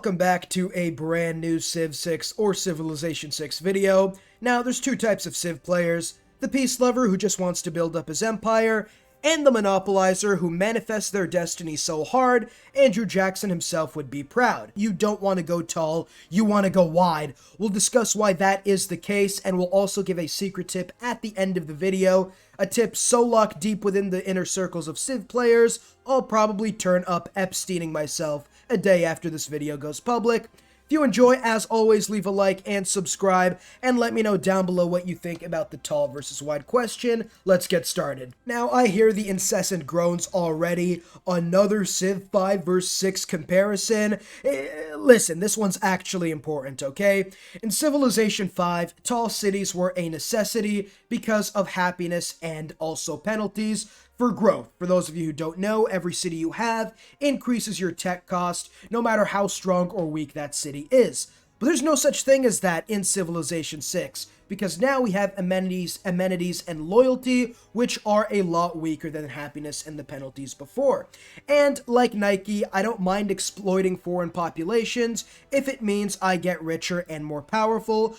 welcome back to a brand new Civ 6 or Civilization 6 video. Now, there's two types of Civ players: the peace lover who just wants to build up his empire, and the monopolizer who manifests their destiny so hard, Andrew Jackson himself would be proud. You don't want to go tall, you want to go wide. We'll discuss why that is the case, and we'll also give a secret tip at the end of the video. A tip so locked deep within the inner circles of Civ players, I'll probably turn up Epsteining myself a day after this video goes public. If you enjoy, as always, leave a like and subscribe, and let me know down below what you think about the tall versus wide question. Let's get started. Now, I hear the incessant groans already. Another Civ 5 vs 6 comparison. Listen, this one's actually important, okay? In Civilization 5, tall cities were a necessity because of happiness and also penalties for growth. For those of you who don't know, every city you have increases your tech cost, no matter how strong or weak that city is. But there's no such thing as that in Civilization 6, because now we have amenities, and loyalty, which are a lot weaker than happiness and the penalties before. And like Nike, I don't mind exploiting foreign populations if it means I get richer and more powerful.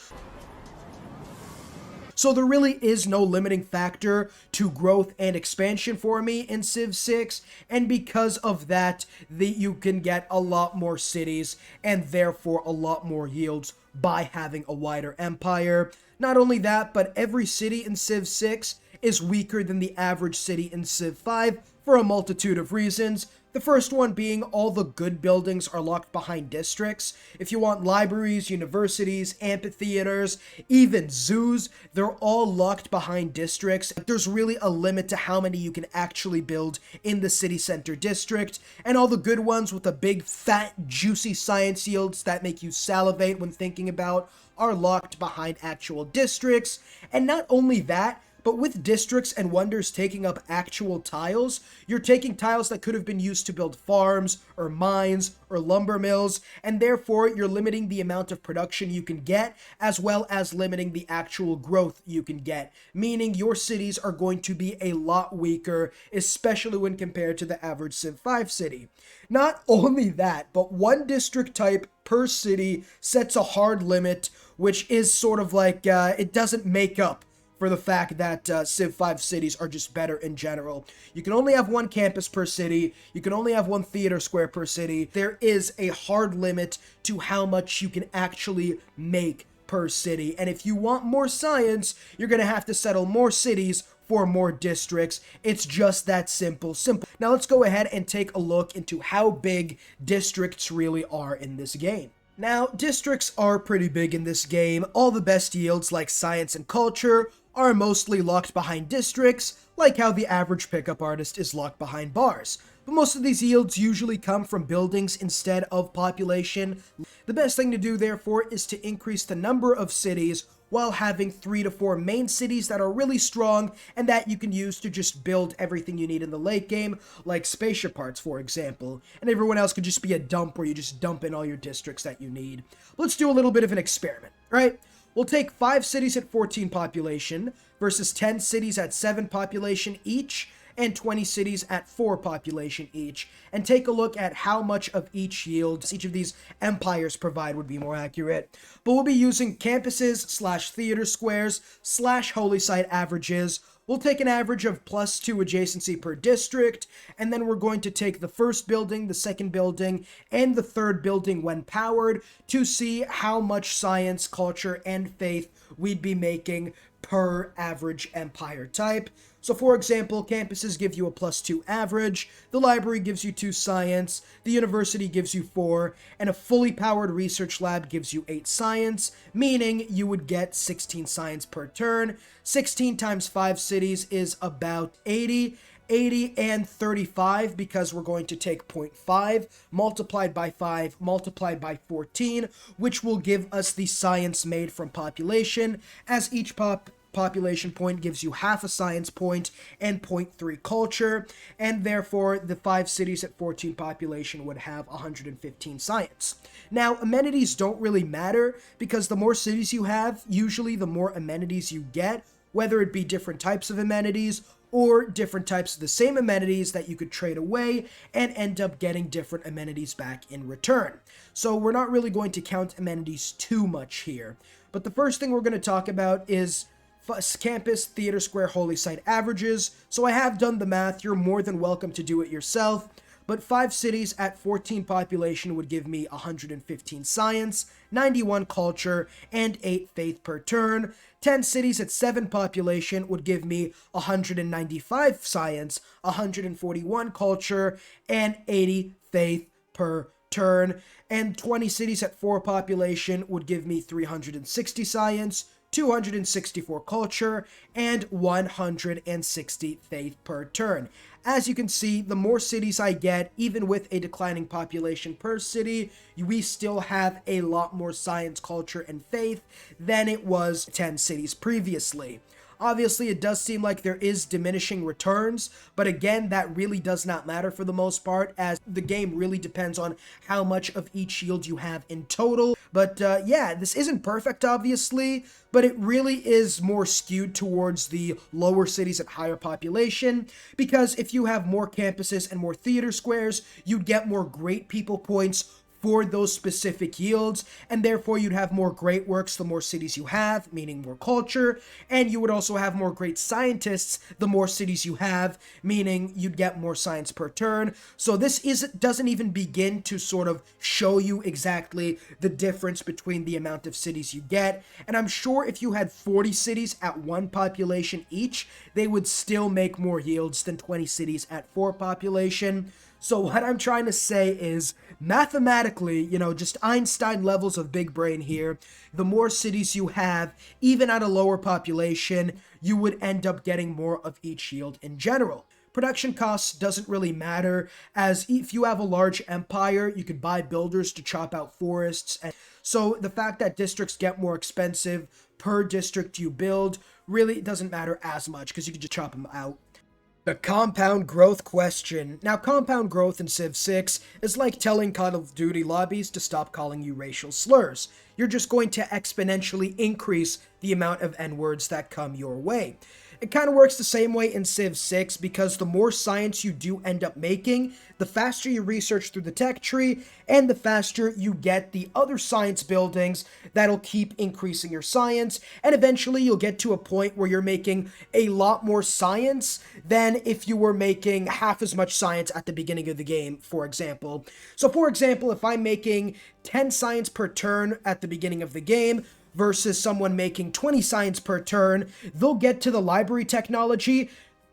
So there really is no limiting factor to growth and expansion for me in Civ 6, and because of that, you can get a lot more cities and therefore a lot more yields by having a wider empire. Not only that, but every city in Civ 6 is weaker than the average city in Civ 5 for a multitude of reasons. The first one being all the good buildings are locked behind districts. If you want libraries, universities, amphitheaters, even zoos, they're all locked behind districts. There's really a limit to how many you can actually build in the city center district, and all the good ones with the big, fat, juicy science yields that make you salivate when thinking about are locked behind actual districts. And not only that, but with districts and wonders taking up actual tiles, you're taking tiles that could have been used to build farms, or mines, or lumber mills, and therefore you're limiting the amount of production you can get, as well as limiting the actual growth you can get, meaning your cities are going to be a lot weaker, especially when compared to the average Civ 5 city. Not only that, but one district type per city sets a hard limit, which is sort of like, it doesn't make up for the fact that Civ 5 cities are just better in general. You can only have one campus per city, you can only have one theater square per city. There is a hard limit to how much you can actually make per city, and if you want more science, you're gonna have to settle more cities for more districts. It's just that simple. Now let's go ahead and take a look into how big districts really are in this game. Now, districts are pretty big in this game. All the best yields, like science and culture, are mostly locked behind districts, like how the average pickup artist is locked behind bars. But most of these yields usually come from buildings instead of population. The best thing to do, therefore, is to increase the number of cities while having 3 to 4 main cities that are really strong and that you can use to just build everything you need in the late game, like spaceship parts, for example. And everyone else could just be a dump where you just dump in all your districts that you need. Let's do a little bit of an experiment, right? We'll take 5 cities at 14 population versus 10 cities at 7 population each, and 20 cities at 4 population each, and take a look at how much of each yield each of these empires provide would be more accurate. But we'll be using campuses / theater squares / holy site averages. We'll take an average of +2 adjacency per district, and then we're going to take the first building, the second building, and the third building when powered to see how much science, culture, and faith we'd be making per average empire type. So for example, campuses give you a +2 average, the library gives you 2 science, the university gives you 4, and a fully powered research lab gives you 8 science, meaning you would get 16 science per turn. 16 times 5 cities is about 80 and 35, because we're going to take 0.5 multiplied by 5 multiplied by 14, which will give us the science made from population, as each population point gives you half a science point and 0.3 culture, and therefore the 5 cities at 14 population would have 115 science. Now, amenities don't really matter, because the more cities you have, usually the more amenities you get, whether it be different types of amenities or different types of the same amenities that you could trade away and end up getting different amenities back in return. So we're not really going to count amenities too much here. But the first thing we're going to talk about is campus theater square holy site averages. So I have done the math. You're more than welcome to do it yourself. But 5 cities at 14 population would give me 115 science, 91 culture, and 8 faith per turn. 10 cities at 7 population would give me 195 science, 141 culture, and 80 faith per turn. And 20 cities at 4 population would give me 360 science, 264 culture, and 160 faith per turn. As you can see, the more cities I get, even with a declining population per city, we still have a lot more science, culture, and faith than it was 10 cities previously. Obviously, it does seem like there is diminishing returns, but again, that really does not matter for the most part, as the game really depends on how much of each yield you have in total. But yeah, this isn't perfect, obviously, but it really is more skewed towards the lower cities at higher population, because if you have more campuses and more theater squares, you'd get more great people points for those specific yields, and therefore you'd have more great works the more cities you have, meaning more culture, and you would also have more great scientists the more cities you have, meaning you'd get more science per turn. So this doesn't even begin to sort of show you exactly the difference between the amount of cities you get, and I'm sure if you had 40 cities at 1 population each, they would still make more yields than 20 cities at 4 population. So what I'm trying to say is, mathematically, just Einstein levels of big brain here, the more cities you have, even at a lower population, you would end up getting more of each yield in general. Production costs doesn't really matter, as if you have a large empire, you could buy builders to chop out forests. And so the fact that districts get more expensive per district you build really doesn't matter as much, because you can just chop them out. The compound growth question. Now, compound growth in Civ 6 is like telling Call of Duty lobbies to stop calling you racial slurs. You're just going to exponentially increase the amount of N-words that come your way. It kind of works the same way in Civ 6, because the more science you do end up making, the faster you research through the tech tree, and the faster you get the other science buildings that'll keep increasing your science, and eventually you'll get to a point where you're making a lot more science than if you were making half as much science at the beginning of the game, for example. So for example, if I'm making 10 science per turn at the beginning of the game, versus someone making 20 science per turn, they'll get to the library technology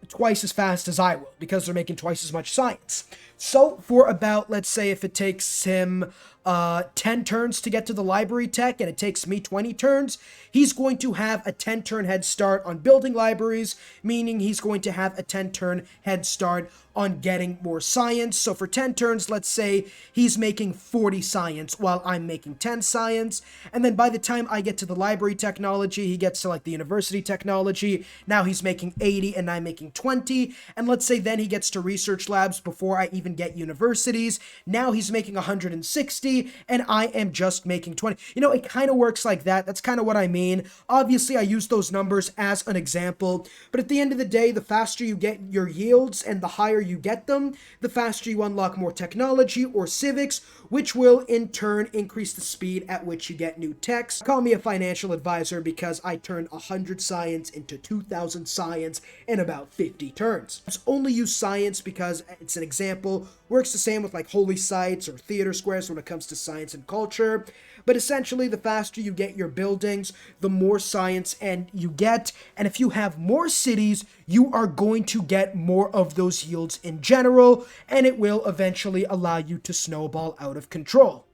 twice as fast as I will, because they're making twice as much science. So for about, let's say if it takes him 10 turns to get to the library tech and it takes me 20 turns, he's going to have a 10-turn head start on building libraries, meaning he's going to have a 10-turn head start on getting more science. So for 10 turns, let's say he's making 40 science while I'm making 10 science. And then by the time I get to the library technology, he gets to like the university technology. Now he's making 80 and I'm making 20. And let's say then he gets to research labs before I even get universities. Now he's making 160 and I am just making 20. It kind of works like that. That's kind of what I mean. Obviously, I use those numbers as an example, but at the end of the day, the faster you get your yields and the higher you get them, the faster you unlock more technology or civics, which will in turn increase the speed at which you get new techs. Call me a financial advisor, because I turned 100 science into 2,000 science in about 50 turns. Let's only use science because it's an example. Works the same with like holy sites or theater squares when it comes to science and culture. But essentially, the faster you get your buildings, the more science and you get. And if you have more cities, you are going to get more of those yields in general, and it will eventually allow you to snowball out of control.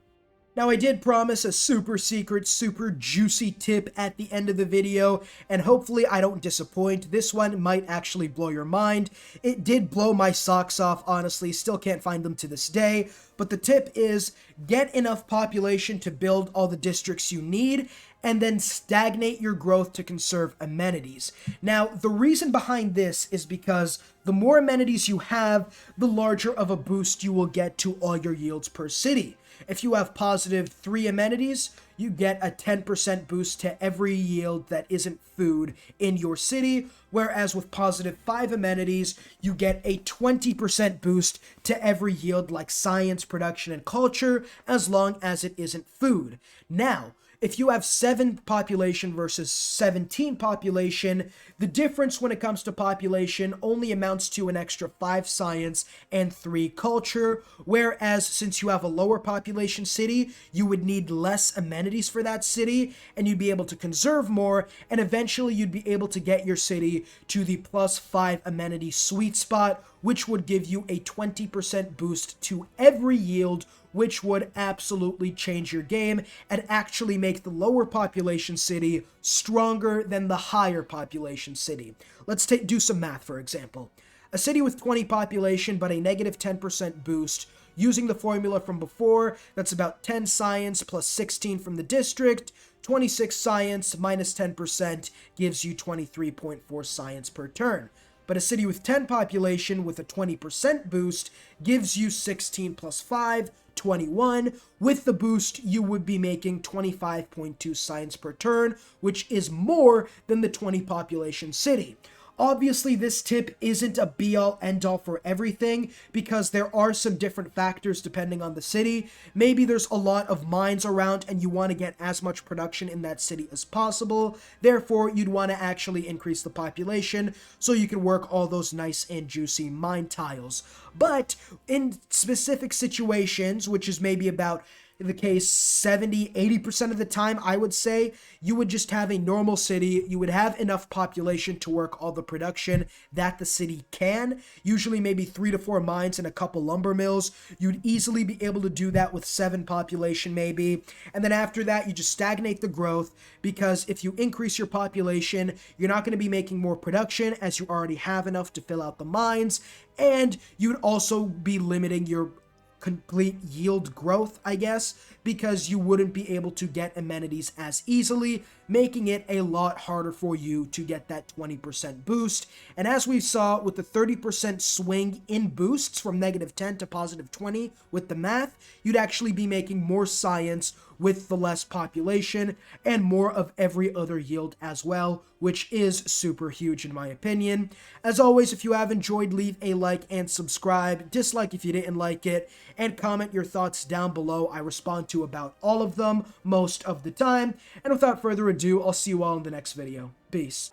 Now, I did promise a super secret, super juicy tip at the end of the video, and hopefully I don't disappoint. This one might actually blow your mind. It did blow my socks off, honestly. Still can't find them to this day. But the tip is, get enough population to build all the districts you need, and then stagnate your growth to conserve amenities. Now, the reason behind this is because the more amenities you have, the larger of a boost you will get to all your yields per city. If you have positive 3 amenities, you get a 10% boost to every yield that isn't food in your city, whereas with positive 5 amenities, you get a 20% boost to every yield like science, production, and culture, as long as it isn't food. Now, if you have 7 population versus 17 population, the difference when it comes to population only amounts to an extra 5 science and 3 culture, whereas since you have a lower population city, you would need less amenities for that city, and you'd be able to conserve more, and eventually you'd be able to get your city to the plus 5 amenity sweet spot, which would give you a 20% boost to every yield, which would absolutely change your game and actually make the lower population city stronger than the higher population city. Let's do some math, for example. A city with 20 population but a negative 10% boost, using the formula from before, that's about 10 science plus 16 from the district. 26 science minus 10% gives you 23.4 science per turn. But a city with 10 population with a 20% boost gives you 16 plus 5, 21. With the boost, you would be making 25.2 science per turn, which is more than the 20 population city. Obviously, this tip isn't a be-all, end-all for everything, because there are some different factors depending on the city. Maybe there's a lot of mines around and you want to get as much production in that city as possible. Therefore, you'd want to actually increase the population so you can work all those nice and juicy mine tiles. But in specific situations, which is maybe about the case 70-80% of the time, I would say, you would just have a normal city. You would have enough population to work all the production that the city can. Usually maybe 3 to 4 mines and a couple lumber mills. You'd easily be able to do that with 7 population maybe. And then after that, you just stagnate the growth, because if you increase your population, you're not going to be making more production as you already have enough to fill out the mines. And you'd also be limiting your complete yield growth, I guess, because you wouldn't be able to get amenities as easily, making it a lot harder for you to get that 20% boost. And as we saw with the 30% swing in boosts from negative 10 to positive 20 with the math, you'd actually be making more science with the less population and more of every other yield as well, which is super huge in my opinion. As always, if you have enjoyed, leave a like and subscribe. Dislike if you didn't like it, and comment your thoughts down below. I respond to about all of them most of the time. And without further ado, I'll see you all in the next video. Peace.